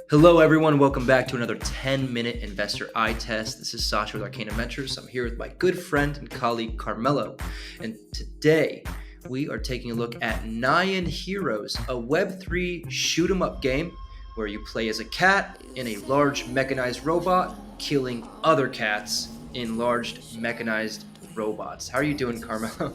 Hello, everyone. Welcome back to another 10-minute investor eye test. This is Sasha with Arcane Ventures. I'm here with my good friend and colleague Carmelo, and today we are taking a look at Nyan Heroes, a Web3 shoot 'em up game where you play as a cat in a large mechanized robot, killing other cats in large mechanized robots. How are you doing, Carmelo?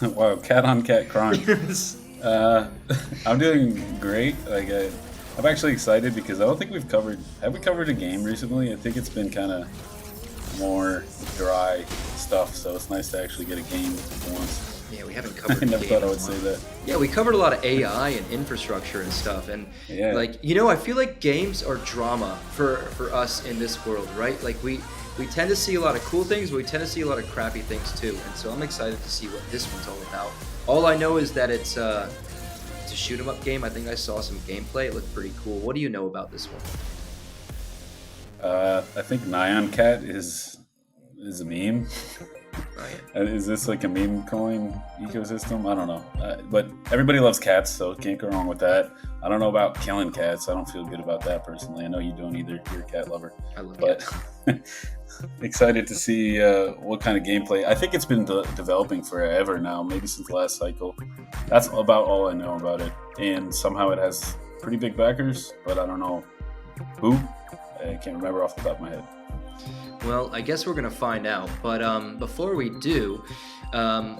Wow, cat on cat crime. Yes. Uh, I'm doing great. I'm actually excited because I don't think we've covered. Have we covered a game recently? I think it's been kind of more dry stuff. So it's nice to actually get a game for once. Yeah, we haven't I covered a never game thought I in a would say while. that. Yeah, we covered a lot of AI and infrastructure and stuff. And Yeah, I feel like games are drama for us in this world, right? Like we tend to see a lot of cool things, but we tend to see a lot of crappy things too. And so I'm excited to see what this one's all about. All I know is that it's a shoot 'em up game. I think I saw some gameplay. It looked pretty cool. What do you know about this one? I think Nyan cat is a meme. Ryan? Is this like a meme coin ecosystem? I don't know. But everybody loves cats, so can't go wrong with that. I don't know about killing cats. I don't feel good about that personally. I know you don't either. You're a cat lover. I love But cats. excited to see what kind of gameplay. I think it's been developing forever now, maybe since the last cycle. That's about all I know about it. And somehow it has pretty big backers, but I don't know who. I can't remember off the top of my head. Well, I guess we're gonna find out. But before we do,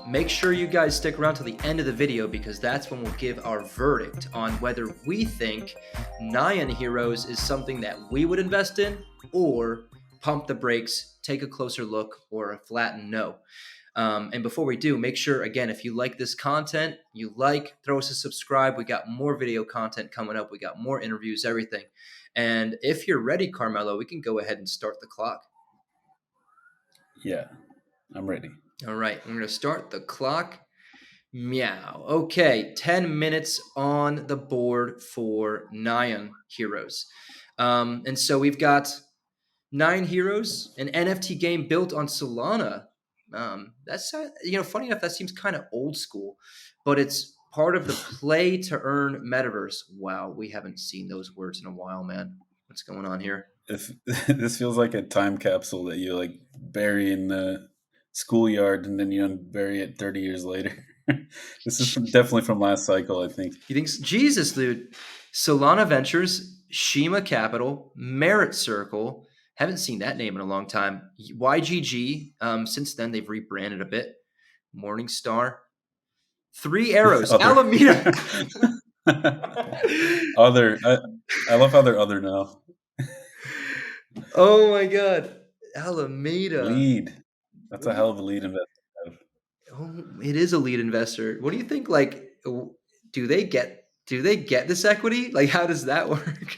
make sure you guys stick around to the end of the video because that's when we'll give our verdict on whether we think Nyan Heroes is something that we would invest in or pump the brakes, take a closer look, or a flatten no. And before we do, make sure, again, if you like this content, throw us a subscribe. We got more video content coming up. We got more interviews, everything. And if you're ready, Carmelo, we can go ahead and start the clock. Yeah, I'm ready. All right, I'm going to start the clock. Meow. Okay, 10 minutes on the board for Nyan Heroes. And so we've got Nyan Heroes, an NFT game built on Solana. That's funny enough, that seems kind of old school, but it's part of the play to earn metaverse. Wow, we haven't seen those words in a while, man. What's going on here? If this feels like a time capsule that you like bury in the schoolyard and then you unbury it 30 years later. This is definitely from last cycle, I think. You think Jesus, dude? Solana Ventures, Shima Capital, Merit Circle. Haven't seen that name in a long time. YGG. Since then, they've rebranded a bit. Morningstar. Three Arrows. Other. Alameda. Other. I love how they're other now. Oh my God. Alameda. Lead. That's What a do you? hell of a lead investment. Oh, it is a lead investor. What do you think? Like, do they get this equity? Like, how does that work?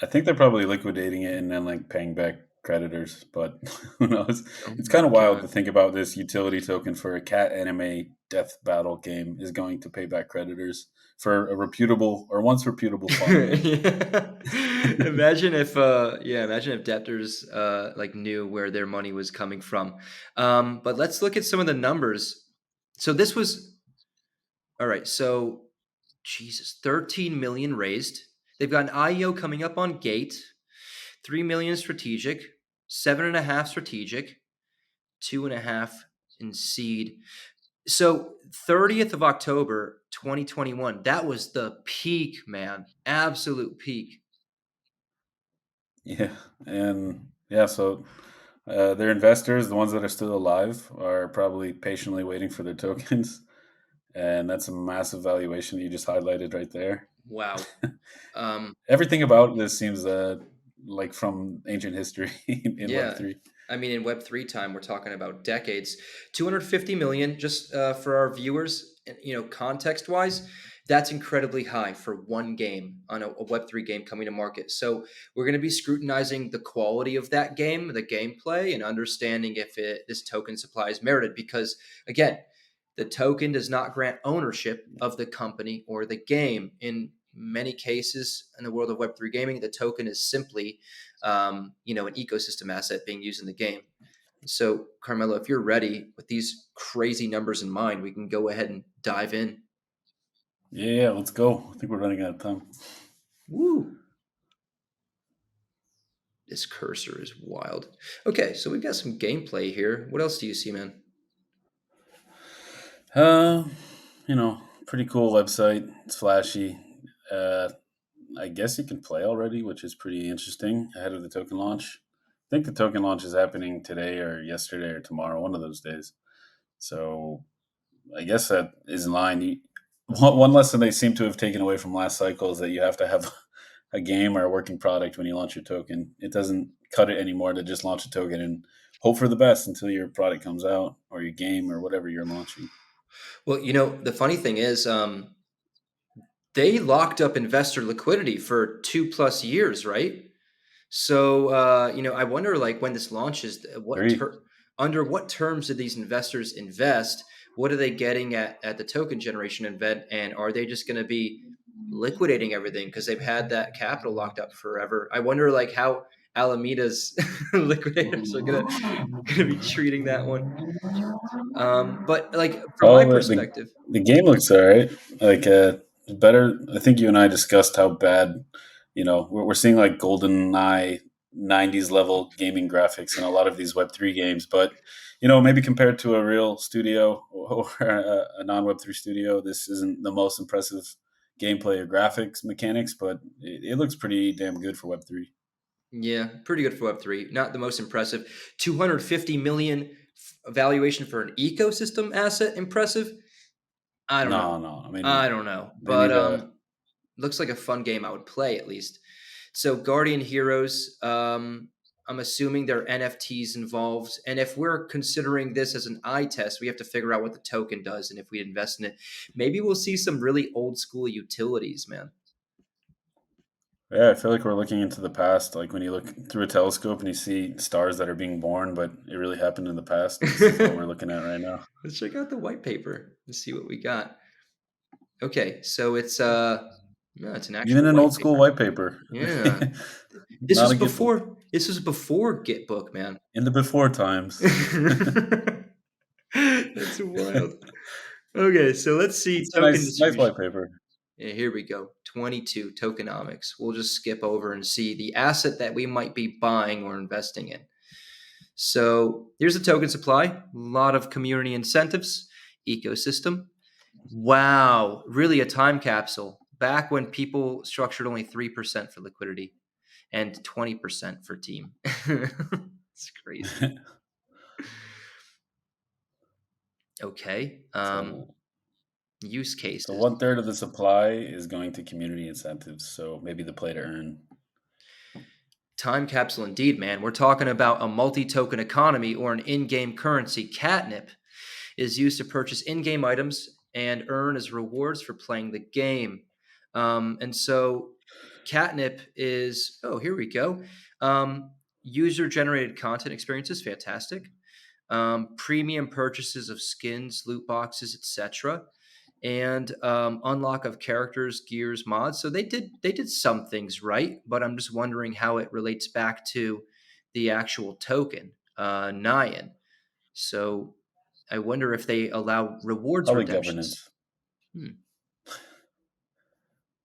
I think they're probably liquidating it and then like paying back creditors, but who knows? Oh It's my kind of wild to God. think about this utility token for a cat anime death battle game is going to pay back creditors for a reputable or once reputable farm game. Yeah. Imagine if debtors like knew where their money was coming from. But let's look at some of the numbers. So this was all right. So Jesus, 13 million raised. They've got an IEO coming up on Gate, 3 million strategic, 7.5 strategic, 2.5 in seed. So 30th of October, 2021, that was the peak, man. Absolute peak. Yeah, and yeah, so their investors, the ones that are still alive, are probably patiently waiting for their tokens, and that's a massive valuation that you just highlighted right there. Wow. Um, Everything about this seems like from ancient history in Web yeah. three. I mean, in Web3 time, we're talking about decades. 250 million, just for our viewers, context wise, that's incredibly high for one game on a Web3 game coming to market. So we're going to be scrutinizing the quality of that game, the gameplay, and understanding if this token supply is merited. Because again, the token does not grant ownership of the company or the game. In many cases, in the world of Web3 gaming, the token is simply, an ecosystem asset being used in the game. So, Carmelo, if you're ready with these crazy numbers in mind, we can go ahead and dive in. Yeah, let's go. I think we're running out of time. Woo! This cursor is wild. Okay, so we've got some gameplay here. What else do you see, man? Uh, pretty cool website. It's flashy. Uh, I guess you can play already, which is pretty interesting ahead of the token launch. I think the token launch is happening today or yesterday or tomorrow, one of those days. So I guess that is in line. One lesson they seem to have taken away from last cycle is that you have to have a game or a working product when you launch your token. It doesn't cut it anymore to just launch a token and hope for the best until your product comes out or your game or whatever you're launching. Well, the funny thing is, they locked up investor liquidity for 2+ years, right? So, I wonder, like, when this launches, Three. under what terms did these investors invest? What are they getting at the token generation event? And are they just going to be liquidating everything because they've had that capital locked up forever? I wonder, like, how Alameda's liquidators are gonna be treating that one. But like from my Oh, the perspective, the game looks alright. Like better. I think you and I discussed how bad. We're seeing like golden eye '90s level gaming graphics in a lot of these Web3 games, but maybe compared to a real studio or a non Web3 studio, this isn't the most impressive gameplay or graphics mechanics, but it looks pretty damn good for Web3. yeah, pretty good for Web3. Not the most impressive. 250 million valuation for an ecosystem asset. Impressive. I don't know. No, no. I I mean, don't know. they But need a. looks like a fun game I would play at least. So Guardian Heroes, I'm assuming there are NFTs involved. And if we're considering this as an eye test, we have to figure out what the token does and if we invest in it. Maybe we'll see some really old school utilities, man. Yeah, I feel like we're looking into the past. Like when you look through a telescope and you see stars that are being born, but it really happened in the past. This is what we're looking at right now. Let's check out the white paper and see what we got. Okay, so it's no, it's an Even actual an white old school paper. white paper, Yeah. This not was a Git book. before Gitbook, man. In the before times, That's wild. Okay, so let's see it's a token nice distribution. white paper. Yeah, here we go. 22 tokenomics. We'll just skip over and see the asset that we might be buying or investing in. So here's the token supply. A lot of community incentives, ecosystem. Wow, really a time capsule. Back when people structured only 3% for liquidity and 20% for team. It's crazy. Okay. So, Use so cases. 1/3 of the supply is going to community incentives. So maybe the play to earn. Time capsule indeed, man. We're talking about a multi token economy or an in game currency. Catnip is used to purchase in game items and earn as rewards for playing the game. And so, Catnip is, oh, here we go. User generated content experiences, fantastic. Premium purchases of skins, loot boxes, etc., and unlock of characters, gears, mods. So they did some things right, but I'm just wondering how it relates back to the actual token, Nyan. So I wonder if they allow rewards Probably redemptions. governance. Hmm.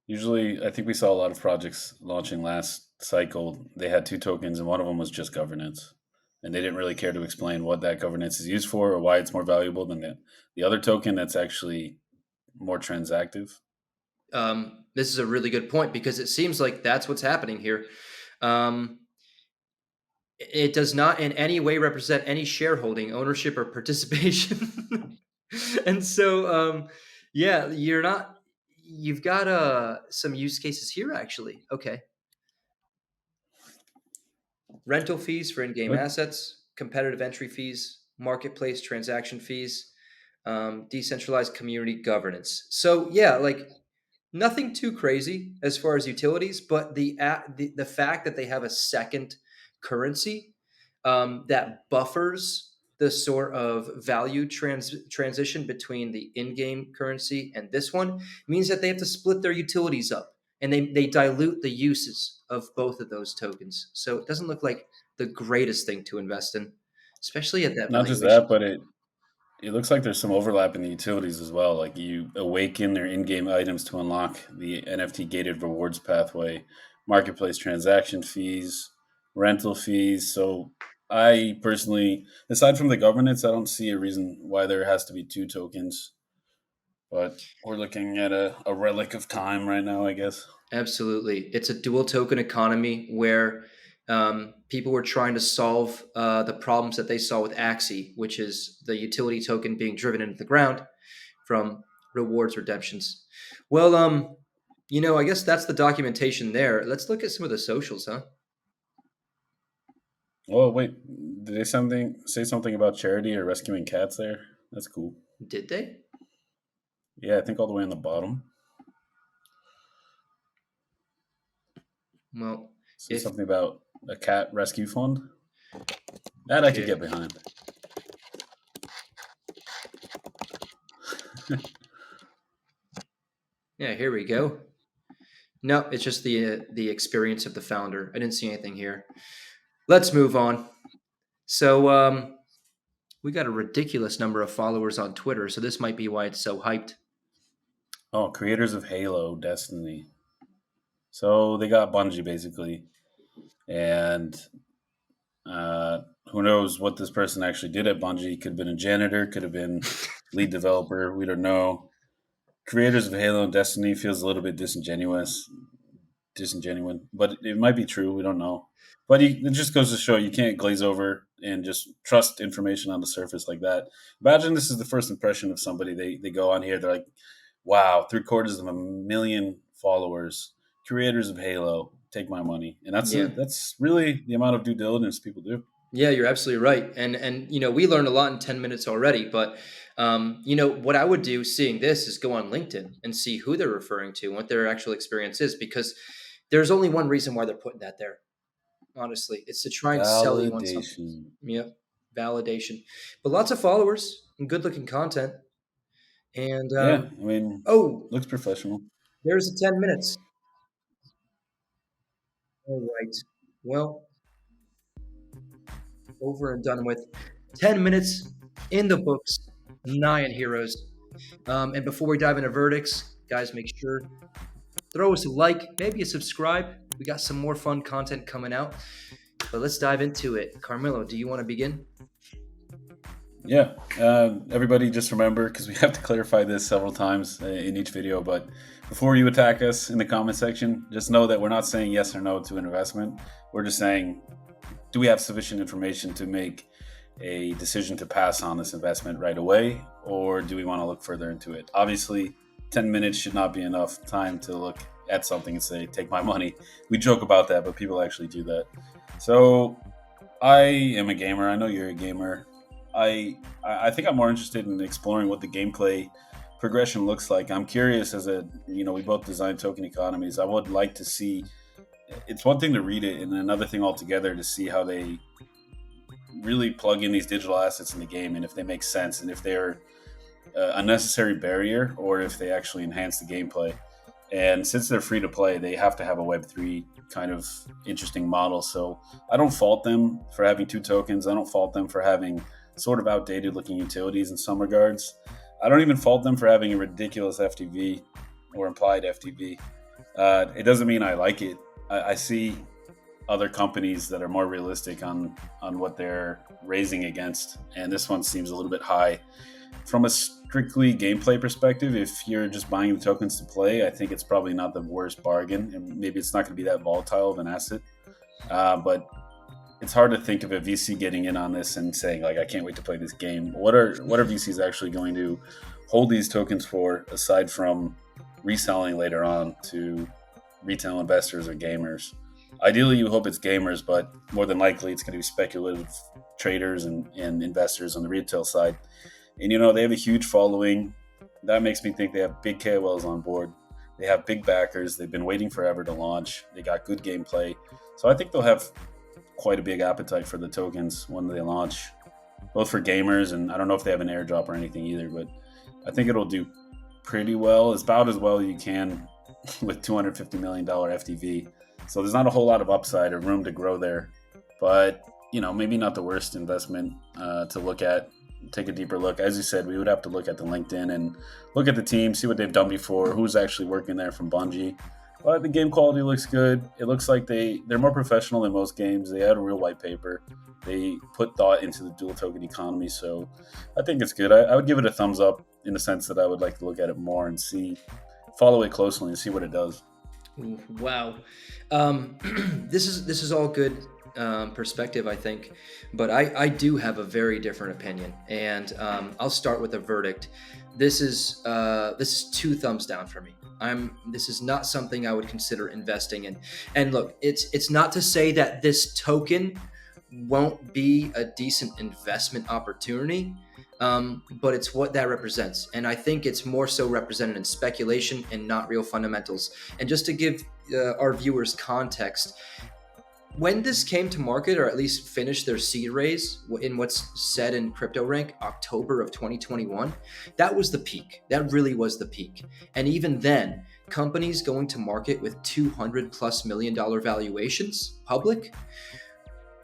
Usually, I think we saw a lot of projects launching last cycle. They had two tokens, and one of them was just governance. And they didn't really care to explain what that governance is used for or why it's more valuable than the other token that's actually more transactive. This is a really good point because it seems like that's what's happening here. Um, it does not in any way represent any shareholding, ownership, or participation. And so, yeah, you're not. You've got some use cases here, actually. Okay, rental fees for in-game Look, assets, competitive entry fees, marketplace transaction fees, decentralized community governance. So yeah, like nothing too crazy as far as utilities, but the fact that they have a second currency that buffers the sort of value transition between the in-game currency and this one means that they have to split their utilities up and they dilute the uses of both of those tokens. So it doesn't look like the greatest thing to invest in, especially at that not just valuation. that, but it looks like there's some overlap in the utilities as well. Like you awaken their in-game items to unlock the NFT gated rewards pathway, marketplace transaction fees, rental fees. So I personally, aside from the governance, I don't see a reason why there has to be two tokens. But we're looking at a relic of time right now, I guess. Absolutely. It's a dual token economy where people were trying to solve the problems that they saw with Axie, which is the utility token being driven into the ground from rewards redemptions. Well, I guess that's the documentation there. Let's look at some of the socials, huh? Oh wait, did they say something about charity or rescuing cats there? That's cool. Did they? Yeah, I think all the way on the bottom. Well, Say if something about a cat rescue fund. That I could okay, get behind. yeah, here we go. No, it's just the experience of the founder. I didn't see anything here. Let's move on. So, we got a ridiculous number of followers on Twitter, so this might be why it's so hyped. Oh, creators of Halo, Destiny. So they got Bungie basically, and who knows what this person actually did at Bungie? Could have been a janitor, could have been lead developer. We don't know. Creators of Halo and Destiny feels a little bit disingenuous, but it might be true. We don't know. But it just goes to show you can't glaze over and just trust information on the surface like that. Imagine this is the first impression of somebody. They go on here. They're like, "Wow, 3/4 of a million followers, creators of Halo, take my money." And Yeah. that's really the amount of due diligence people do. Yeah, you're absolutely right. And we learned a lot in 10 minutes already, but what I would do seeing this is go on LinkedIn and see who they're referring to and what their actual experience is because there's only one reason why they're putting that there. Honestly, it's to try and sell you on something. Validation. Yeah, validation. But lots of followers and good-looking content. And Yeah, I mean, oh, looks professional. there's a 10 minutes. All right. Well, over and done with. 10 minutes in the books. Nyan heroes. And before we dive into verdicts, guys, make sure throw us a like, maybe a subscribe. We got some more fun content coming out. But let's dive into it. Carmelo, do you want to begin? Yeah, everybody just remember, because we have to clarify this several times in each video, but before you attack us in the comment section, just know that we're not saying yes or no to an investment. We're just saying, do we have sufficient information to make a decision to pass on this investment right away, or do we want to look further into it? Obviously, 10 minutes should not be enough time to look at something and say, take my money. We joke about that, but people actually do that. So I am a gamer. I know you're a gamer. I think I'm more interested in exploring what the gameplay progression looks like. I'm curious we both design token economies. I would like to see. It's one thing to read it, and another thing altogether to see how they really plug in these digital assets in the game, and if they make sense, and if they're a necessary barrier, or if they actually enhance the gameplay. And since they're free to play, they have to have a Web3 kind of interesting model. So I don't fault them for having two tokens. I don't fault them for having sort of outdated looking utilities in some regards. I don't even fault them for having a ridiculous FTV or implied FTV. It doesn't mean I like it. I see other companies that are more realistic on what they're raising against, and this one seems a little bit high. From a strictly gameplay perspective, if you're just buying the tokens to play, I think it's probably not the worst bargain, and maybe it's not going to be that volatile of an asset. But it's hard to think of a VC getting in on this and saying, like, I can't wait to play this game. What are VCs actually going to hold these tokens for, aside from reselling later on to retail investors or gamers? Ideally, you hope it's gamers, but more than likely it's going to be speculative traders and investors on the retail side. And, they have a huge following. That makes me think they have big KOLs on board. They have big backers. They've been waiting forever to launch. They got good gameplay. So I think they'll have quite a big appetite for the tokens when they launch, both for gamers, and I don't know if they have an airdrop or anything either, but I think it'll do pretty well. It's about as well you can with $250 million FTV. So there's not a whole lot of upside or room to grow there. But, maybe not the worst investment to look at. take a deeper look. As you said, we would have to look at the LinkedIn and look at the team, see what they've done before, who's actually working there from Bungie. But the game quality looks good. It looks like they're more professional than most games. They had a real white paper. They put thought into the dual token economy, so I think it's good. I would give it a thumbs up in the sense that I would like to look at it more and follow it closely and see what it does. Ooh, wow. This is all good perspective, I think, but I do have a very different opinion, and I'll start with a verdict. This is two thumbs down for me. This is not something I would consider investing in. And look, it's not to say that this token won't be a decent investment opportunity, but it's what that represents. And I think it's more so represented in speculation and not real fundamentals. And just to give our viewers context, when this came to market, or at least finished their seed raise in what's said in CryptoRank, October of 2021, that was the peak. That really was the peak. And even then, companies going to market with $200+ million valuations, public,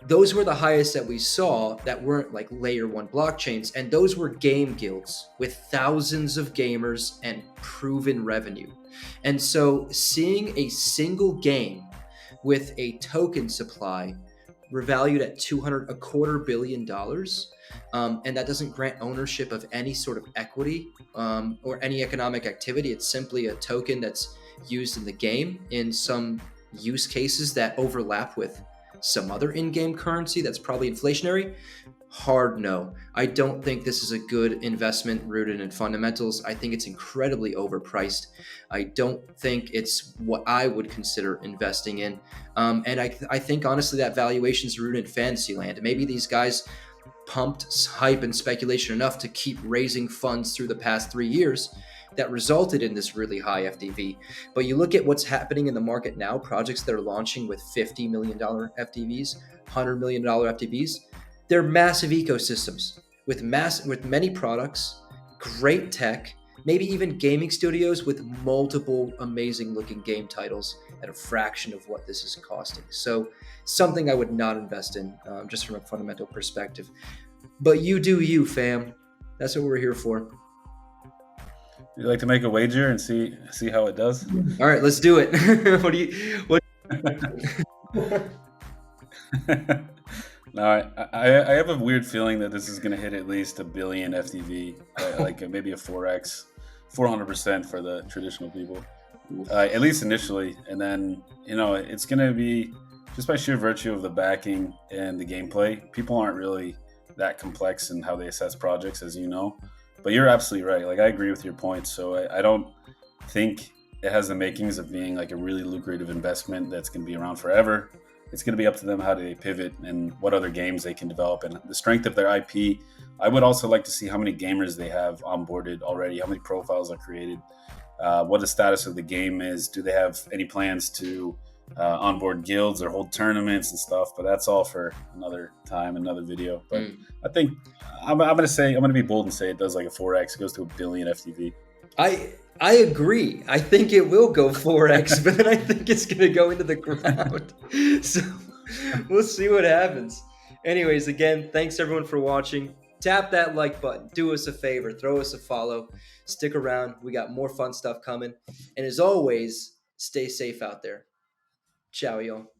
those were the highest that we saw that weren't like layer one blockchains. And those were game guilds with thousands of gamers and proven revenue. And so seeing a single game with a token supply revalued at $200 billion, and that doesn't grant ownership of any sort of equity or any economic activity. It's simply a token that's used in the game in some use cases that overlap with some other in-game currency that's probably inflationary. Hard no. I don't think this is a good investment rooted in fundamentals. I think it's incredibly overpriced. I don't think it's what I would consider investing in. And I think honestly that valuation's rooted in fantasy land. Maybe these guys pumped hype and speculation enough to keep raising funds through the past 3 years that resulted in this really high FDV. But you look at what's happening in the market now, projects that are launching with $50 million FDVs, $100 million FDVs, they're massive ecosystems with many products, great tech, maybe even gaming studios with multiple amazing looking game titles at a fraction of what this is costing. So something I would not invest in, just from a fundamental perspective. But you do you, fam. That's what we're here for. You like to make a wager and see how it does? All right, let's do it. What? No, I have a weird feeling that this is going to hit at least a billion FDV, like maybe a 4x, 400% for the traditional people, at least initially. And then, it's going to be just by sheer virtue of the backing and the gameplay. People aren't really that complex in how they assess projects, as you know. But you're absolutely right. Like, I agree with your points. So I don't think it has the makings of being like a really lucrative investment that's going to be around forever. It's going to be up to them how they pivot and what other games they can develop and the strength of their IP. I would also like to see how many gamers they have onboarded already, how many profiles are created, what the status of the game is. Do they have any plans to onboard guilds or hold tournaments and stuff? But that's all for another time, another video. But I think I'm going to be bold and say it does like a 4x. It goes to a billion FTV. I agree. I think it will go 4x, but then I think it's going to go into the ground. So we'll see what happens. Anyways, again, thanks everyone for watching. Tap that like button. Do us a favor. Throw us a follow. Stick around. We got more fun stuff coming. And as always, stay safe out there. Ciao, y'all.